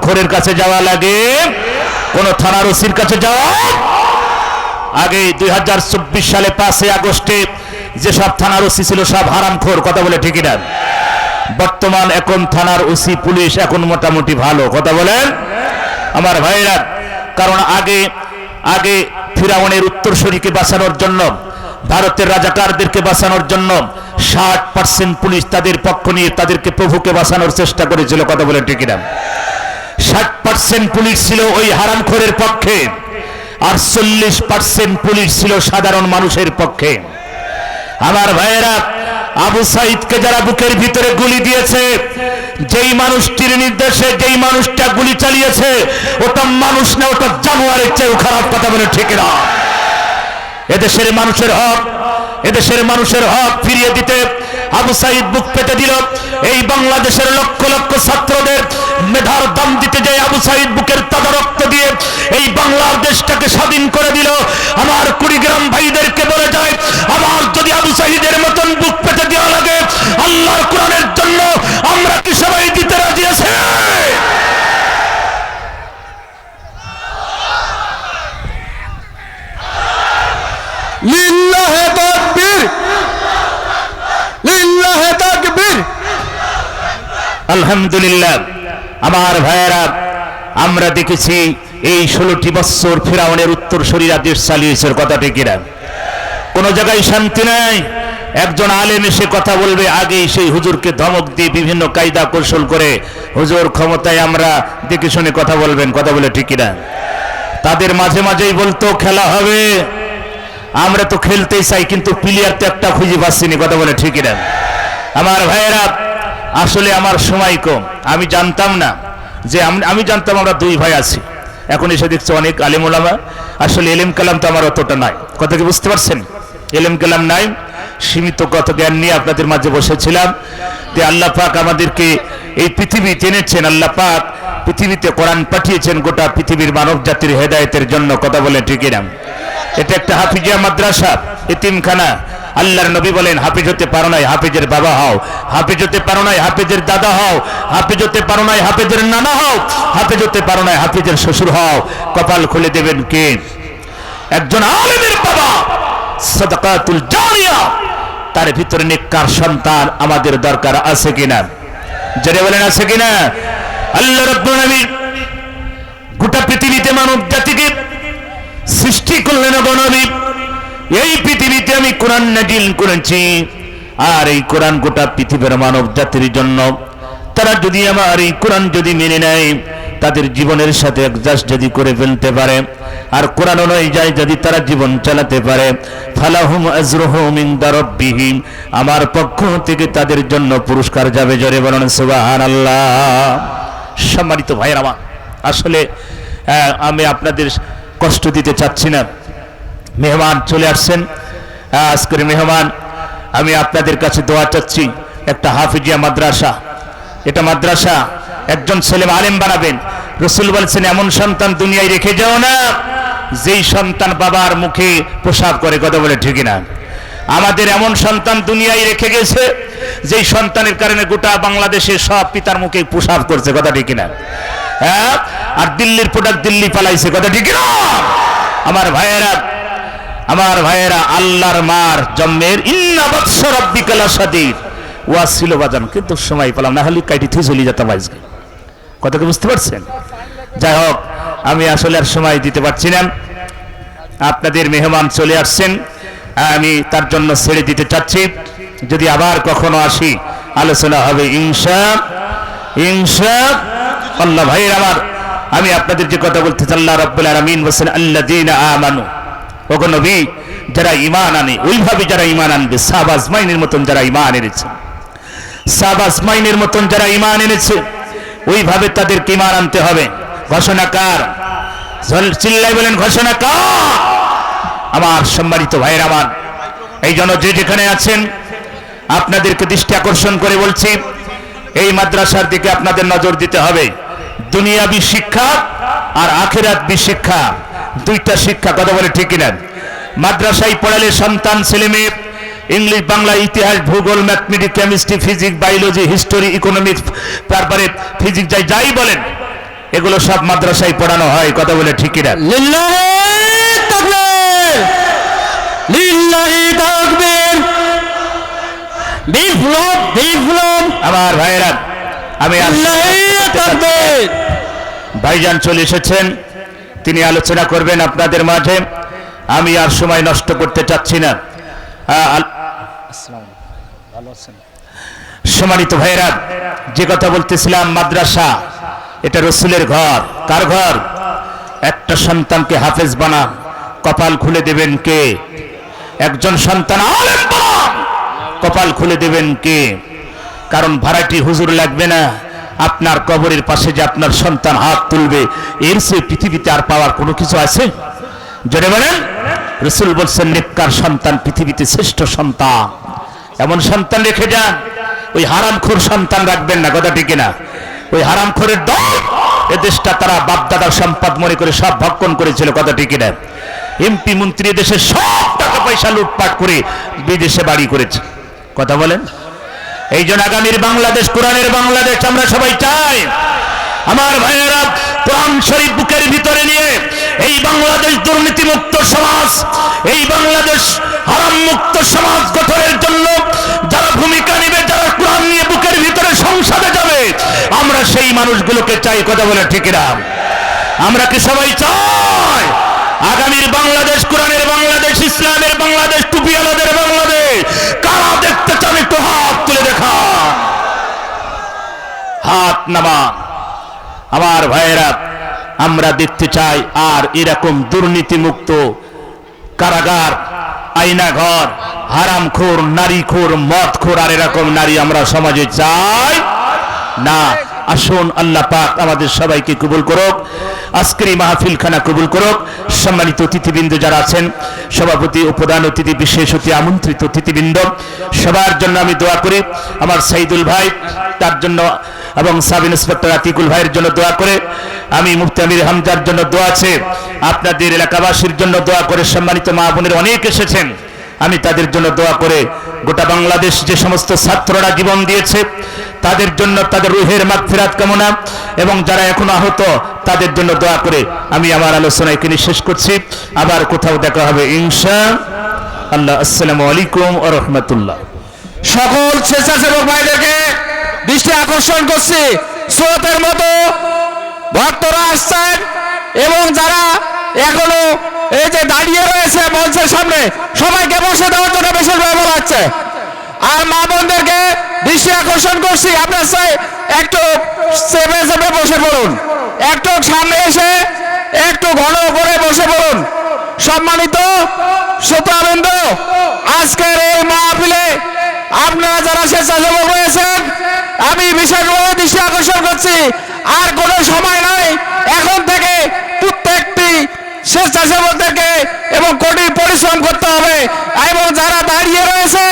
হারামখোরের কাছে যাওয়া লাগে, কোন থানার ওসির কাছে যাওয়া আগে। 2024 সালে 5 আগস্টে যেসব থানার ওসি ছিল সব হারামখোর, কথা বলে ঠিকই না? বর্তমান এখন থানার ওসি পুলিশ এখন মোটামুটি ভালো, কথা বলেন আমার ভাইরা। কারণ আগে ফিরাউনের উত্তরসূরিকে বাঁচানোর জন্য, ভারতের রাজাকারদেরকে বাঁচানোর জন্য 60% পুলিশ তাদের পক্ষ নিয়ে তাদেরকে প্রভুকে বাঁচানোর চেষ্টা করেছিল, কথা বলে ঠিক না? 60% পুলিশ ছিল ওই হারামখোরের পক্ষে, আর 40% পুলিশ ছিল সাধারণ মানুষের পক্ষে। আমার ভাইয়েরা, আবু সাইদকে যারা বুকের ভিতরে গুলি দিয়েছে, যেই মানুষটির নির্দেশে যেই মানুষটা গুলি চালিয়েছে, ওটা মানুষ না, ওটা জানোয়ারের চেয়েও খারাপ, কথা বলে ঠিক না? এদেশের মানুষের হক ফিরিয়ে দিতে আবু সাইদ বুক পেতে দিল। এই বাংলাদেশের লক্ষ লক্ষ ছাত্রদের মেধার দাম দিতে যায় আবু সাইদ বুকের তাজা রক্ত দিয়ে এই বাংলাদেশটাকে স্বাধীন করে দিল। আমার কুড়িগ্রাম ভাইদেরকে বলে যায়, আবার যদি আবু সাইদের মতন বুক পেতে দেওয়া লাগে আল্লাহর কোরআনের জন্য, আমরা কি সবাই দিতে রাজি আছি? লিল্লাহে তাকবীর, লিল্লাহে তাকবীর। আলহামদুলিল্লাহ। আমার ভাইয়েরা, আমরা দেখেছি এই 16টি বছর ফিরাউনের উত্তরসূরিরা দেশ চালিয়েছে, কথা ঠিক না? কোন জায়গায় শান্তি নাই। একজন আলেম এসে কথা বলবে, আগেই সেই হুজুরকে ধমক দিয়ে বিভিন্ন কায়দা কৌশল করে হুজুর ক্ষমতায়, আমরা দেখে শুনে কথা বলবেন, কথা বলে ঠিক না? তাদের মাঝে মাঝেই বলতো খেলা হবে, আমরা তো খেলতেই চাই, কিন্তু প্লেয়ার তো একটা খুঁজে পাচ্ছি না, কথা বলে ঠিক না? আমার ভাইয়েরা, আসলে আমার সময় কম, আমি জানতাম না যে আমি জানতাম আমরা 2 ভাই আছি, এখন এসে দেখছি অনেক আলেম ওলামা। আসলে এলেম কালাম তো আমার অতটা নাই, কথা কি বুঝতে পারছেন? এলেম কালাম নাই, সীমিত কত জ্ঞান নিয়ে আপনাদের মাঝে বসেছিলাম। যে আল্লাহ পাক আমাদেরকে এই পৃথিবী এনেছেন, আল্লাহ পাক পৃথিবীতে কোরআন পাঠিয়েছেন গোটা পৃথিবীর মানব জাতির হেদায়েতের জন্য, কথা বলে ঠিক না? এটা একটা হাফিজিয়া মাদ্রাসা, এতিমখানা। আল্লাহর নবী বলেন, হাফিজ হতে পারো নাই হাফিজের বাবা হও, হাফিজ হতে পারো নাই হাফিজের দাদা হও, হাফিজ হতে পারো নাই হাফিজের নানা হও, হাফিজ হতে পারো নাই হাফিজের শ্বশুর হও। কপাল খুলে দেবেন কে? একজন আলেমের বাবা, সাদাকাতুল জারিয়া, তার ভিতরে নেককার সন্তান আমাদের দরকার আছে কিনা? যারা বলেন আছে কিনা? আল্লাহ রাব্বুল আলামিন গোটা পৃথিবীতে মানব জাতিকে সৃষ্টি করলেন গণবী। এই পৃথিবীতে আমি কোরআন নাজিল করেছি, আর এই কোরআন গোটা পৃথিবীর মানব জাতির জন্য। তারা যদি আমার এই কোরআন যদি মেনে নেয়, তাদের জীবনের সাথে অ্যাডজাস্ট যদি করে ফেলতে পারে, আর কোরআন অনুযায়ী যদি তারা জীবন চালাতে পারে, ফালাহুম আজরুহুম ইনদা রাব্বিহিম, আমার পক্ষ থেকে তাদের জন্য পুরস্কার যাবে। জোরে বলুন সুবহানাল্লাহ। সম্মানিত ভাইয়েরা আমার, আসলে আমি আপনাদের কষ্ট দিতে চাচ্ছি না। মেহমান চলে আসছেন, আজকের মেহমান। আমি আপনাদের কাছে দোয়া চাচ্ছি। একটা হাফিজিয়া মাদ্রাসা, এটা মাদ্রাসা, একজন ছেলে আলেম বানাবেন। রাসূল বলেছেন, এমন সন্তান দুনিয়ায় রেখে যাও না যেই সন্তান বাবার মুখে প্রসাব করে, কথা বলে ঠিক না? আমাদের এমন সন্তান দুনিয়ায় রেখে গেছে যেই সন্তানের কারণে গোটা বাংলাদেশে সব পিতার মুখে প্রসাব করছে, কথা ঠিক না? হ্যাঁ, আর দিল্লির প্রোডাক্ট দিল্লি পালাইছে, কথা ঠিক না? আমার ভাইয়েরা, আল্লাহর মার জন্মের ইন্না বাতশা রাব্বিকা লাশাদীদ ওয়াজ ছিল বাজান, কিন্তু সময় পেলাম না, হলে কাইটি থুই চলে যেতাম আজকে, কথা কি বুঝতে পারছেন? যাই হোক, আমি আসলে আর সময় দিতে পারছি না। আপনাদের মেহমান চলে আসছেন, আমি তার জন্য ছেড়ে দিতে চাচ্ছি। যদি আবার কখনো আসি, আলোচনা হবে ইনশাআল্লাহ। ভাইয়ের আমার, আমি আপনাদের যে কথা বলতে চাই, আল্লাহ রাব্বুল আলামিন বলেন, আল্লাযীনা আমানু, ওগো নবী, যারা ঈমান আনে, ওইভাবে যারা ঈমান আনবে, সাহাবা আজমাইনের মতন যারা ঈমান এনেছে, সাহাবা আজমাইনের মতন যারা ঈমান এনেছে, ওইভাবে তাদেরকে ঈমান আনতে হবে। ঘোষণাকার চিল্লাই বলেন, ঘোষণাকার। আমার সম্মানিত ভাইয়ের আমার, এই জন্য যে যেখানে আছেন আপনাদেরকে দৃষ্টি আকর্ষণ করে বলছি, এই মাদ্রাসার দিকে আপনাদের নজর দিতে হবে। দুনিয়াবী শিক্ষা আর আখিরাতবী শিক্ষা, দুইটা শিক্ষা, কথা বলে ঠিক কিনা? মাদ্রাসায় পড়ালে সন্তান ছেলে মেয়ে ইংলিশ, বাংলা, ইতিহাস, ভূগোল, mathematics, chemistry, physics, biology, history, economics, তারপরে ফিজিক্স, যাই বলেন, এগুলো সব মাদ্রাসায় পড়ানো হয়, কথা বলে ঠিকই না? লিল্লাহি তাকবীর, লিল্লাহি তাকবীর, বিপ্লব বিপ্লব। আমার ভাইয়েরা, আমি লিল্লাহি তাকবীর। ভাইজান চলে এসেছেন, তিনি আলোচনা করবেন আপনাদের মাঝে। আমি আর সময় নষ্ট করতে চাচ্ছি না। সম্মানিত ভাইয়েরা, যে কথা বলতেছিলাম, মাদ্রাসা এটা রসুলের ঘর। কার ঘর? একটা সন্তানকে হাফেজ বানান, কপাল খুলে দেবেন কে? একজন সন্তান আলেম বানান, কপাল খুলে দেবেন কে? কারণ ভাড়াটি হুজুর লাগবে না, আপনার কবরের পাশে যে আপনার সন্তান হাত তুলবে, এর চেয়ে পৃথিবীতে আর পাওয়ার কোনো কিছু আছে? জোরে বলেন। রসুল বলছেন, নেককার সন্তান পৃথিবীতে শ্রেষ্ঠ সন্তান। এমন সন্তান রেখে যান, ওই হারামখোর সন্তান রাখবেন না, কথা ঠিক না? ওই হারামখোরের দল এ দেশটা তারা বাপদাদার সম্পদ মনে করে সব ভক্ষণ করেছিল, কথা ঠিক না? এমপি মন্ত্রী দেশের সব টাকা পয়সা লুটপাট করে বিদেশে বাড়ি করেছে, কথা বলেন। এই জন্য আগামীর বাংলাদেশ কোরআনের বাংলাদেশ আমরা সবাই চাই। আমার ভাইয়েরা, কোরআন শরীফ বুকের ভিতরে নিয়ে এই বাংলাদেশ দুর্নীতিমুক্ত সমাজ, এই বাংলাদেশ হারাম মুক্ত সমাজ গঠনের জন্য যারা ভূমিকা নেবে, যারা কোরআন নিয়ে বুকের ভিতরে সংসদে যাবে, আমরা সেই মানুষগুলোকে চাই, কথা বলে ঠিক না? আমরা কি সবাই চাই আগামীর বাংলাদেশ কোরআনের বাংলাদেশ, ইসলামের বাংলাদেশ, টুপিওয়ালাদের বাংলাদেশ? কারা দেখতে চান একটু হাত তুলে দেখা, হাত নামা। আমার ভাইয়েরা, আমরা দেখতে চাই আর এরকম দুর্নীতিমুক্ত কারাগার, আয়নাঘর, হারামখোর, নারীখোর, মদখোর আর এরকম নারী আমরা সমাজে চাই না। আসুন, আল্লাহ পাক আমাদের সবাইকে কবুল করুক, আজকের এই মাহফিলখানা কবুল করুক। সম্মানিত অতিথিবৃন্দ যারা আছেন, সভাপতি, প্রধান অতিথি, বিশেষ অতিথি, আমন্ত্রিত অতিথিবৃন্দ, সবার জন্য আমি দোয়া করি। আমার সাইদুল ভাই, তার জন্য, এবং সাব ইন্সপেক্টর আতিকুল ভাইয়ের জন্য দোয়া করে, আমি মুফতি আমির হামজার জন্য দোয়া আছে, আপনাদের এলাকাবাসীর জন্য দোয়া করে। সম্মানিত মা বোনের অনেক এসেছেন, আমি তাদের জন্য দোয়া করে, গোটা বাংলাদেশ যে সমস্ত ছাত্ররা জীবন দিয়েছে তাদের জন্য, তাদের রুহের মাগফিরাত কামনা, এবং যারা এখনো আহত তাদের জন্য দোয়া করে আমি আমার আলোচনা এখানে শেষ করছি। আবার কোথাও দেখা হবে ইনশাআল্লাহ। আসসালামু আলাইকুম ওয়া রাহমাতুল্লাহ। সকল স্বেচ্ছাসেবক ভাইদেরকে দৃষ্টি আকর্ষণ করছি, স্রোতের মতো ভক্তরা আসছেন এবং যারা এখনো এই যে দাঁড়িয়ে রয়েছে মঞ্চের সামনে, সবাইকে বসে দেওয়ার জন্য বিশেষভাবে বলা হচ্ছে। আর মা বোনদেরকে দৃষ্টি আকর্ষণ করছি, আপনার চাই একটু চেপে চেপে বসে পড়ুন, একটু সামনে এসে একটু ঘন করে বসে পড়ুন। সম্মানিত শ্রোতাবৃন্দ, আজকের এই মাহফিলে আপনারা যারা স্বেচ্ছাসেবক রয়েছেন, আমি বিশেষভাবে দৃষ্টি আকর্ষণ করছি, আর কোনো সময় নাই, এখন থেকে প্রত্যেকটি স্বেচ্ছাসেবকদেরকে এবং কঠিন পরিশ্রম করতে হবে, এবং যারা দাঁড়িয়ে রয়েছে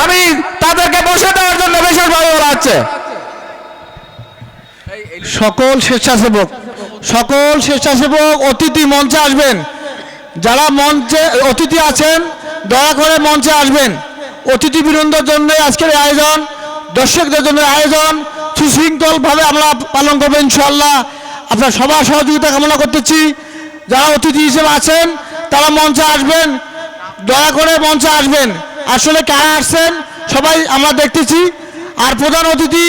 আমি তাদেরকে বসে দেওয়ার জন্য বিশেষভাবে বলা হচ্ছে। সকল স্বেচ্ছাসেবক অতিথি মঞ্চে আসবেন, যারা মঞ্চে অতিথি আছেন দয়া করে মঞ্চে আসবেন। অতিথিবৃন্দর জন্য আজকের আয়োজন, দর্শকদের জন্য আয়োজন সুশৃঙ্খলভাবে আমরা পালন করবো ইনশাআল্লাহ। আপনার সবার সহযোগিতা কামনা করতেছি। যারা অতিথি হিসেবে আছেন তারা মঞ্চে আসবেন, দয়া করে মঞ্চে আসবেন। আসলে কারা আসছেন সবাই আমরা দেখতেছি। আর প্রধান অতিথি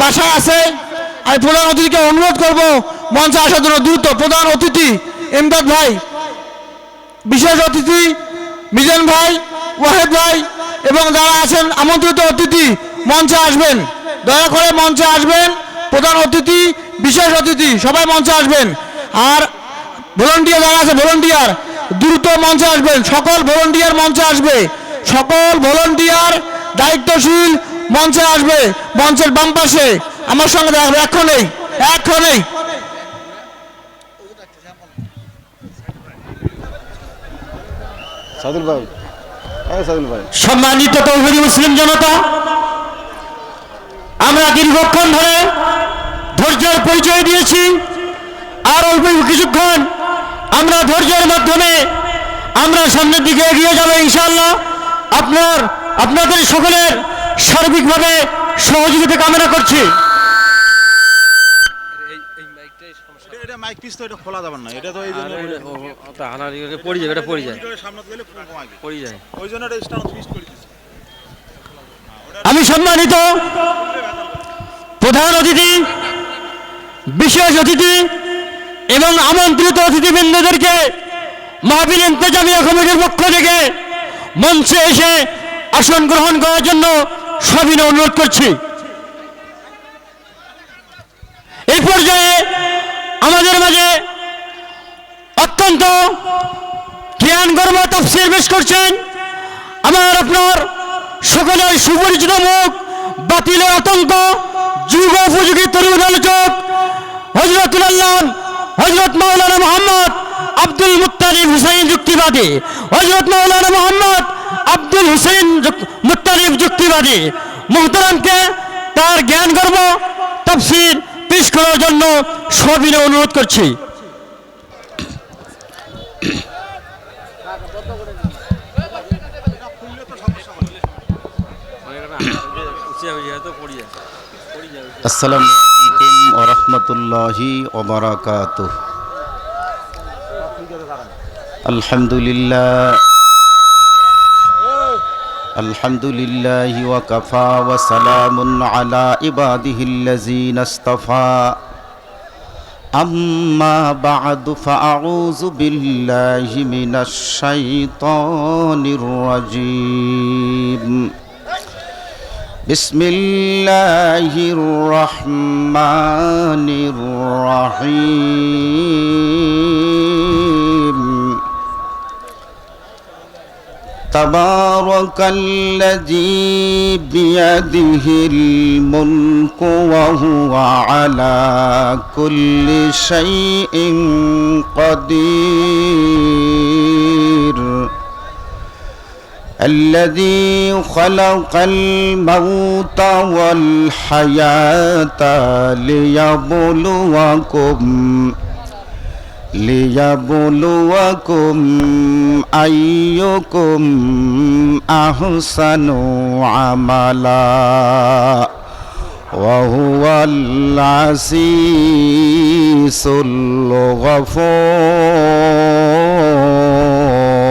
বাসায় আছে, আমি প্রধান অতিথিকে অনুরোধ করব মঞ্চে আসার জন্য দ্রুত। প্রধান অতিথি ইমদাদ ভাই, বিশেষ অতিথি মিজান ভাই, ওয়াহেদ ভাই, এবং যারা আছেন আমন্ত্রিত অতিথি মঞ্চে আসবেন, দয়া করে মঞ্চে আসবেন। প্রধান অতিথি, বিশেষ অতিথি সবাই মঞ্চে আসবেন। আর ভলান্টিয়ার যারা আছে, ভলান্টিয়ার দ্রুত মঞ্চে আসবেন। সকল ভলান্টিয়ার মঞ্চে আসবে, সকল ভলান্টিয়ার দায়িত্বশীল মঞ্চে আসবে। মঞ্চের বাম পাশে আমার সঙ্গে দেখা হবে, এক্ষণেই। সম্মানিত তৌহিদি মুসলিম জনতা, আমরা দীর্ঘক্ষণ ধরে ধৈর্যের পরিচয় দিয়েছি, আর অল্প কিছুক্ষণ আমরা ধৈর্যের মাধ্যমে আমরা সামনের দিকে এগিয়ে যাব ইনশাআল্লাহ। আপনাদের সকলের সার্বিকভাবে সহযোগিতা কামনা করছি। এটা মাইক পিস তো এটা খোলা যাবে না, এটা তো এই জন্য পড়ে যাবে, এটা পড়ে যায়, সামনে গেলে কমাই পড়ে যায়। ওই জন্য এটা স্ট্যান্ড ফিক্স করে দিয়েছে। আমি সম্মানিত প্রধান অতিথি, বিশেষ অতিথি এবং আমন্ত্রিত অতিথিবৃন্দদেরকে মাহফিল ইন্তেজামিয়া কমিটির পক্ষ থেকে মঞ্চে এসে আসন গ্রহণ করার জন্য সবিনয় অনুরোধ করছি। এই পর্যায়ে আমাদের মাঝে অত্যন্ত জ্ঞানগর্ভ তাফসীর পেশ করছেন আমার আপনার সকলের সুপরিচিত মুখ, বাতিলের আতঙ্ক, যুগ উপযোগী তরুণ আলোচক হযরতুল আল্লাহ হযরত মাওলানা মোহাম্মদ আব্দুল মুত্তালিব হুসাইন যুক্তিবাদী, হযরত মাওলানা মোহাম্মদ আব্দুল হুসাইন মুত্তালিব যুক্তিবাদী মুহতারামকে তার জ্ঞানগর্ভ তাফসীর পেশ করার জন্য সবিনয় অনুরোধ করছি। আসসালামু আলাইকুম ওয়া রাহমাতুল্লাহি ওয়া বারাকাতুহু। আলহামদুলিল্লাহি ওয়া কাফা ওয়া সালামুন আলা ইবাদিহিল্লাযীনা ইসতাফা। আম্মা বা'দু ফাআউযু বিল্লাহি মিনাশ শাইতানির রাজীম। বিসমিল্লাহির রহমানির রহিম। তাবারাকাল্লাযী বিয়াদিহিল মুলকু ওয়া হুয়া আলা কুল্লি শাইইন কাদির। الذي خلق الموت والحياة ليبلوكم أيكم أحسن عملا وهو العزيز الغفور.